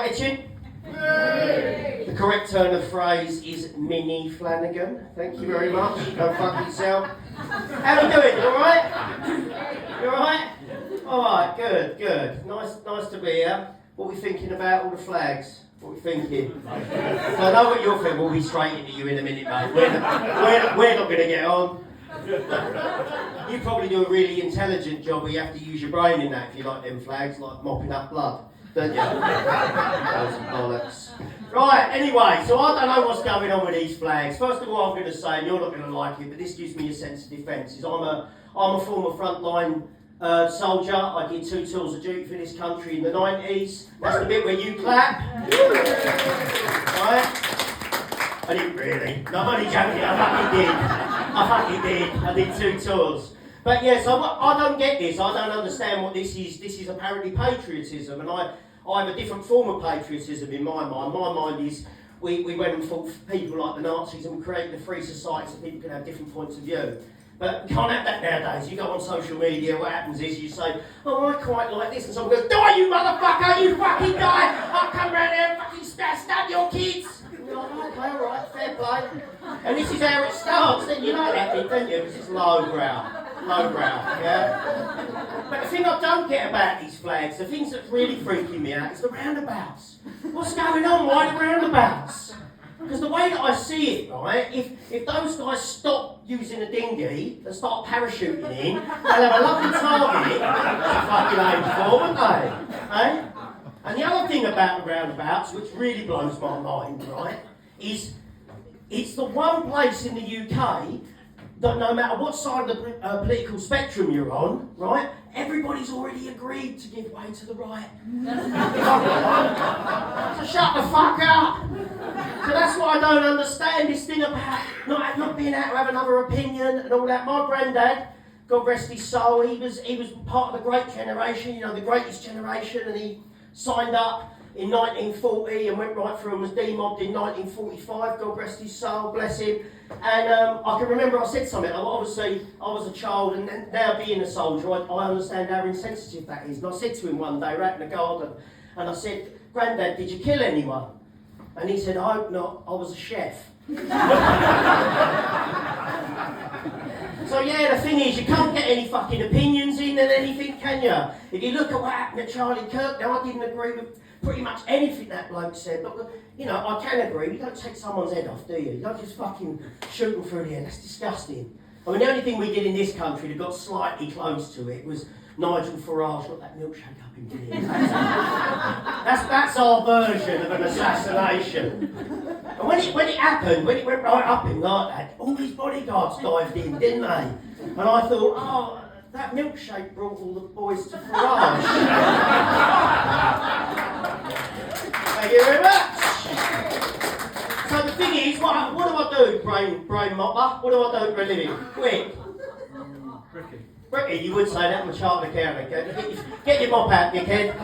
attitude? The correct turn of phrase is Minnie Flanagan. Thank you very much. Go fuck yourself. How are you doing? You alright? You alright? Alright, good. Nice to be here. What are we thinking about all the flags? What are we thinking? So I know what you're thinking. We'll be straight into you in a minute, mate. We're not going to get on. You probably do a really intelligent job where you have to use your brain in that if you like them flags, like mopping up blood, don't you? Bollocks. Right, anyway, so I don't know what's going on with these flags. First of all, I'm going to say, and you're not going to like it, but this gives me a sense of defence, is I'm a former frontline soldier. I did 2 tours of duty for this country in the 90s. That's the bit where you clap. Right? I didn't really. No, I'm only joking, I fucking did. I did 2 tours. But yes, I don't get this. I don't understand what this is. This is apparently patriotism, and I have a different form of patriotism in my mind. My mind is we went and fought for people like the Nazis, and we created a free society so people can have different points of view. But you can't have that nowadays. You go on social media, what happens is you say, oh, I quite like this, and someone goes, die you motherfucker, you fucking die! I'll come round here and fucking stab your kids! You're like, okay, alright, fair play. And this is how it starts, then you know that bit, don't you? Because it's lowbrow, yeah? But the thing I don't get about these flags, the things that's really freaking me out, is the roundabouts. What's going on? Why the roundabouts? Because the way that I see it, right, if those guys stop using a dinghy and start parachuting in, they'll have a lovely target to fucking aim for, won't they? Eh? And the other thing about the roundabouts, which really blows my mind, right, is it's the one place in the UK that no matter what side of the political spectrum you're on, right, everybody's already agreed to give way to the right. So shut the fuck up! So that's what I don't understand, this thing about not being able to have another opinion and all that. My granddad, God rest his soul, he was part of the great generation, you know, the greatest generation, and he signed up in 1940 and went right through and was demobbed in 1945, God rest his soul, bless him. And I can remember I said something, obviously I was a child, and now being a soldier, I understand how insensitive that is. And I said to him one day, we're out in the garden, and I said, Grandad, did you kill anyone? And he said, I hope not, I was a chef. So yeah, the thing is, you can't get any fucking opinions in and anything, can you? If you look at what happened to Charlie Kirk, now I didn't agree with pretty much anything that bloke said, but you know, I can agree, you don't take someone's head off, do you? You don't just fucking shoot them through the head, that's disgusting. I mean, the only thing we did in this country that got slightly close to it was Nigel Farage got that milkshake up him, didn't he? That's our version of an assassination. And when it happened, when it went right up him like that, all his bodyguards dived in, didn't they? And I thought, oh, that milkshake brought all the boys to Farage. Thank you very much. So the thing is, what do I do, brain mopper? What do I do for a living? Quick. Bricky, you would say that, I'm a chartered accountant. Get your mop out, dickhead.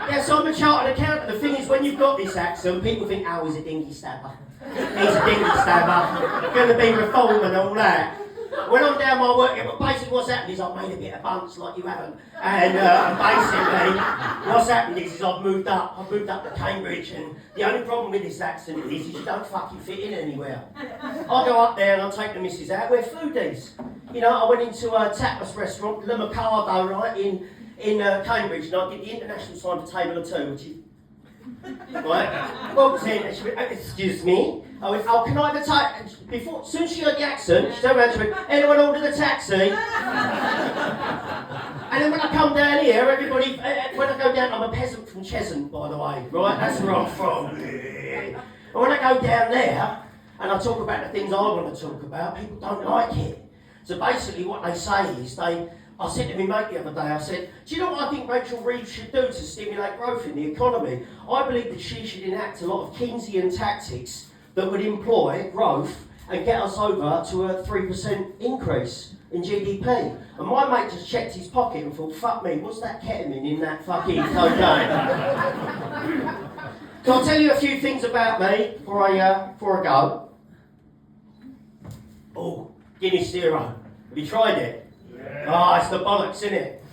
Yeah, so I'm a chartered accountant. The thing is, when you've got this accent, people think, oh, he's a dingy stabber. He's a dingy stabber. Going to be reformed and all that. When I'm down my work, but basically what's happened is I've made a bit of bunch like you haven't. And basically, what's happened is I've moved up to Cambridge, and the only problem with this accent is you don't fucking fit in anywhere. I go up there and I take the missus out, we're foodies. You know, I went into a tapas restaurant, Le Mercado, right, in Cambridge, and I did the international sign for table of 2, which is... Right? Walked in and she went, excuse me. I went, oh, can I have a taxi? Before, as soon as she heard the accent, she turned around and she went, anyone ordered a taxi? And then when I come down here, everybody, when I go down, I'm a peasant from Cheshunt, by the way, right? That's where I'm from. And when I go down there, and I talk about the things I want to talk about, people don't like it. So basically what they say is I said to my mate the other day, I said, do you know what I think Rachel Reeves should do to stimulate growth in the economy? I believe that she should enact a lot of Keynesian tactics that would employ growth and get us over to a 3% increase in GDP. And my mate just checked his pocket and thought, fuck me, what's that ketamine in that fucking cocaine? So I'll tell you a few things about me before I go. Oh, Guinness Zero. Have you tried it? Yeah. Oh, it's the bollocks, isn't it?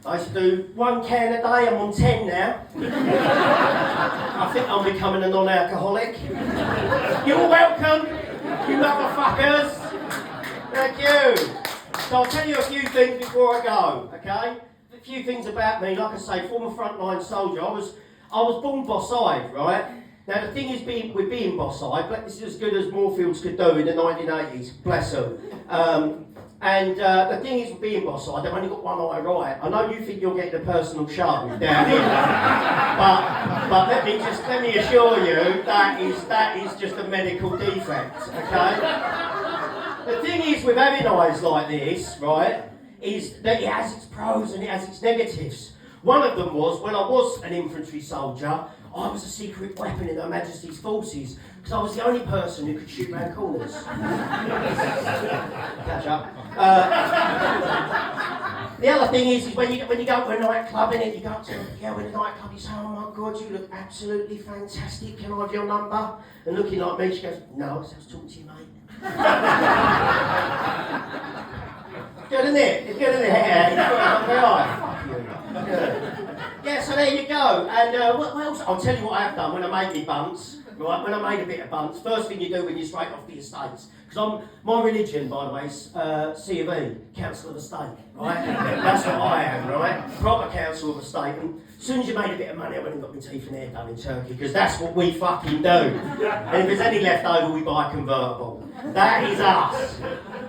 I used to do 1 can a day, I'm on 10 now. I think I'm becoming a non-alcoholic. You're welcome, you motherfuckers. Thank you. So I'll tell you a few things before I go, okay? A few things about me, like I say, former frontline soldier. I was born boss-eyed, right? Now the thing is, with being boss-eyed, but this is as good as Moorfields could do in the 1980s, bless them. And the thing is with being boss-eyed, I've only got one eye right. I know you think you're getting a personal shove down here, but let me assure you that is just a medical defect, okay? The thing is with having eyes like this, right, is that it has its pros and it has its negatives. One of them was, when I was an infantry soldier, I was a secret weapon in Her Majesty's forces, because I was the only person who could shoot round corners. Catch up. The other thing is when you go to a nightclub, innit, you go up to a girl in a nightclub, you say, oh my God, you look absolutely fantastic, can I have your number? And looking like me, she goes, no, I was talking to you, mate. Good, isn't it? It's good, isn't it? Yeah, fuck you. Good. Yeah, so there you go. And what else? I'll tell you what I have done when I made me bunts. Right, when I made a bit of bunts, first thing you do when you're straight off the estates, because my religion, by the way, is C of E, Council of the State, right? That's what I am, right? Proper Council of the State. And as soon as you made a bit of money, I went and got my teeth and hair done in Turkey, because that's what we fucking do. And if there's any left over, we buy a convertible. That is us.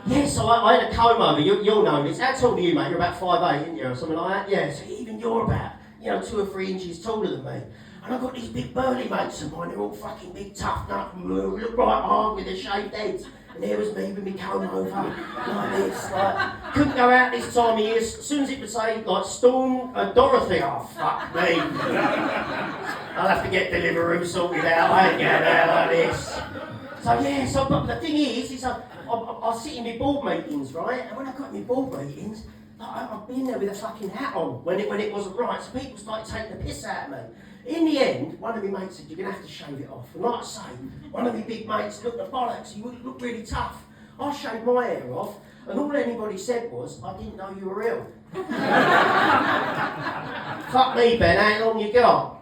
Yeah, so I had a comb over, you'll know this. How tall are you, mate? You're about 5'8", aren't you, or something like that? Yeah, so even you're about, 2 or 3 inches taller than me. And I've got these big burly mates of mine, they're all fucking big tough nut, look right hard with their shaved heads. And there was me with my comb over, like this, like, couldn't go out this time of year. As soon as it would say, like, Storm Dorothy, oh, fuck me. I'll have to get Deliveroo sorted out, I ain't going out like this. So yeah, but the thing is I sit in my board meetings, right? And when I got in my board meetings, I've been there with a fucking hat on when it wasn't right. So people started taking the piss out of me. In the end, one of my mates said, you're going to have to shave it off. And like I say, one of my big mates looked at bollocks, you look really tough. I shaved my hair off, and all anybody said was, I didn't know you were ill. Fuck me, Ben, how long you got?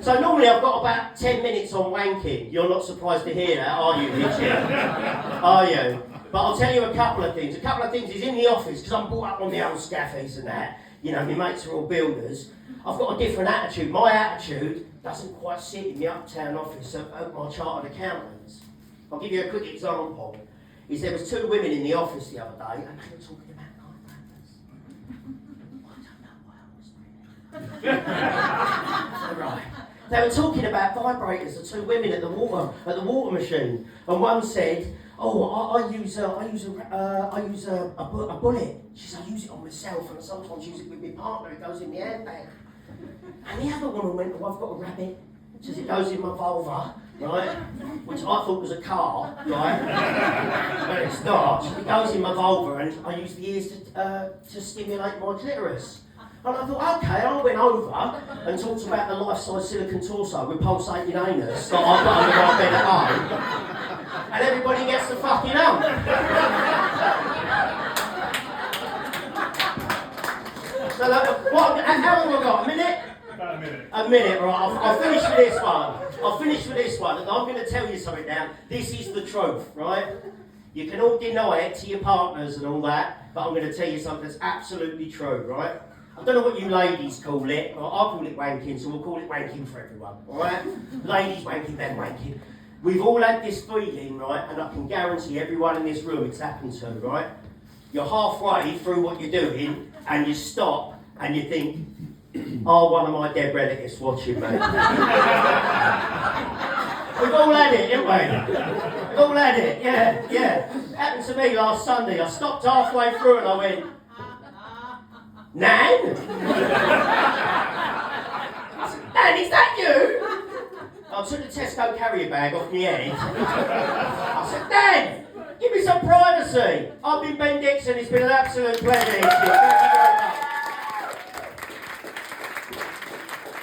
So normally I've got about 10 minutes on wanking. You're not surprised to hear that, are you, Richard? Are you? But I'll tell you a couple of things. A couple of things is in the office, because I'm brought up on the old scaffies and that. My mates are all builders. I've got a different attitude. My attitude doesn't quite sit in the uptown office of my chartered accountants. I'll give you a quick example. There was 2 women in the office the other day, and they were talking about vibrators. I don't know why I was doing it. Right. They were talking about vibrators, the 2 women at the water machine, and one said, "Oh, I use a bullet." She said, "I use it on myself, and I sometimes use it with my partner. It goes in the handbag." And the other woman went, "Oh, I've got a rabbit." She says, "It goes in my vulva, right?" Which I thought was a car, right? But it's not. It goes in my vulva, and I use the ears to stimulate my clitoris. And I thought, okay, I went over and talked about the life-size silicon torso with pulsating anus that I've got under my bed at home. And everybody gets the fucking hump. So how long have I got? A minute? About a minute. A minute, right. I'll finish with this one. I'll finish with this one. And I'm going to tell you something now. This is the truth, right? You can all deny it to your partners and all that, but I'm going to tell you something that's absolutely true, right? I don't know what you ladies call it. I call it wanking, so we'll call it wanking for everyone, alright? Ladies wanking, men wanking. We've all had this feeling, right? And I can guarantee everyone in this room it's happened to, right? You're halfway through what you're doing, and you stop, and you think, oh, one of my dead relatives watching me. We've all had it, haven't we? We've all had it, yeah. Happened to me last Sunday. I stopped halfway through and I went, Nan? I said, Nan, is that you? I took the Tesco carrier bag off my head. I said, Nan, give me some privacy. I've been Ben Dixon, it's been an absolute pleasure.